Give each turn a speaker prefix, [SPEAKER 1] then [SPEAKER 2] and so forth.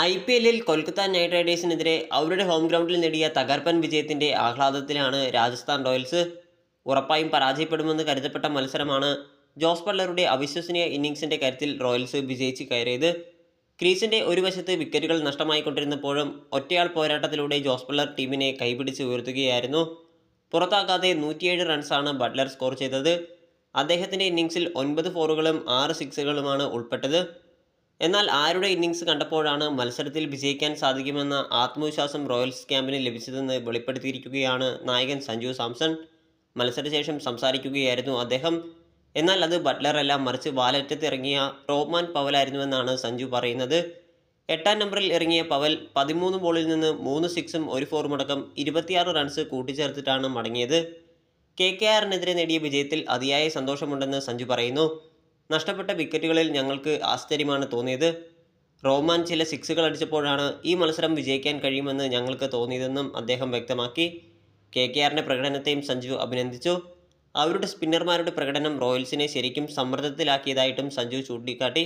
[SPEAKER 1] IPLൽ Kolkata night റൈഡേഴ്സിനെതിരെ അവരുടെ home ഗ്രൗണ്ടിൽ നേടിയ തകർപ്പൻ വിജയത്തിൻ്റെ ആഹ്ലാദത്തിലാണ് രാജസ്ഥാൻ റോയൽസ്. ഉറപ്പായും പരാജയപ്പെടുമെന്ന് കരുതപ്പെട്ട മത്സരമാണ് ജോസ് ബട്ട്ലറുടെ അവിശ്വസനീയ ഇന്നിംഗ്സിൻ്റെ കരുത്തിൽ റോയൽസ് വിജയിച്ച് കയറിയത്. ക്രീസിൻ്റെ ഒരു വശത്ത് വിക്കറ്റുകൾ നഷ്ടമായിക്കൊണ്ടിരുന്നപ്പോഴും ഒറ്റയാൾ പോരാട്ടത്തിലൂടെ ജോസ് ബട്ട്ലർ ടീമിനെ കൈപിടിച്ച് ഉയർത്തുകയായിരുന്നു. പുറത്താകാതെ 107 റൺസാണ് ബട്ട്ലർ സ്കോർ ചെയ്തത്. അദ്ദേഹത്തിൻ്റെ ഇന്നിംഗ്സിൽ 9 ഫോറുകളും 6 സിക്സുകളുമാണ് ഉൾപ്പെട്ടത്. എന്നാൽ ആരുടെ ഇന്നിംഗ്സ് കണ്ടപ്പോഴാണ് മത്സരത്തിൽ വിജയിക്കാൻ സാധിക്കുമെന്ന ആത്മവിശ്വാസം റോയൽസ് ക്യാമ്പിന് ലഭിച്ചതെന്ന് വെളിപ്പെടുത്തിയിരിക്കുകയാണ് നായകൻ സഞ്ജു സാംസൺ. മത്സരശേഷം സംസാരിക്കുകയായിരുന്നു അദ്ദേഹം. എന്നാൽ അത് ബട്ട്ലറല്ല, മറിച്ച് വാലറ്റത്ത് ഇറങ്ങിയ റോബ്മാൻ പവലായിരുന്നുവെന്നാണ് സഞ്ജു പറയുന്നത്. 8-ാം നമ്പറിൽ ഇറങ്ങിയ പവൽ 13 ബോളിൽ നിന്ന് 3 സിക്സും 1 ഫോറും അടക്കം 26 റൺസ് കൂട്ടിച്ചേർത്തിട്ടാണ് മടങ്ങിയത്. KKRനെതിരെ നേടിയ വിജയത്തിൽ അതിയായ സന്തോഷമുണ്ടെന്ന് സഞ്ജു പറയുന്നു. നഷ്ടപ്പെട്ട വിക്കറ്റുകളിൽ ഞങ്ങൾക്ക് ആശ്ചര്യമാണ് തോന്നിയത്. റോമാൻ ചില സിക്സുകൾ അടിച്ചപ്പോഴാണ് ഈ മത്സരം വിജയിക്കാൻ കഴിയുമെന്ന് ഞങ്ങൾക്ക് തോന്നിയതെന്നും അദ്ദേഹം വ്യക്തമാക്കി. KKRന്റെ പ്രകടനത്തെയും സഞ്ജു അഭിനന്ദിച്ചു. അവരുടെ സ്പിന്നർമാരുടെ പ്രകടനം റോയൽസിനെ ശരിക്കും സമ്മർദ്ദത്തിലാക്കിയതായിട്ടും സഞ്ജു ചൂണ്ടിക്കാട്ടി.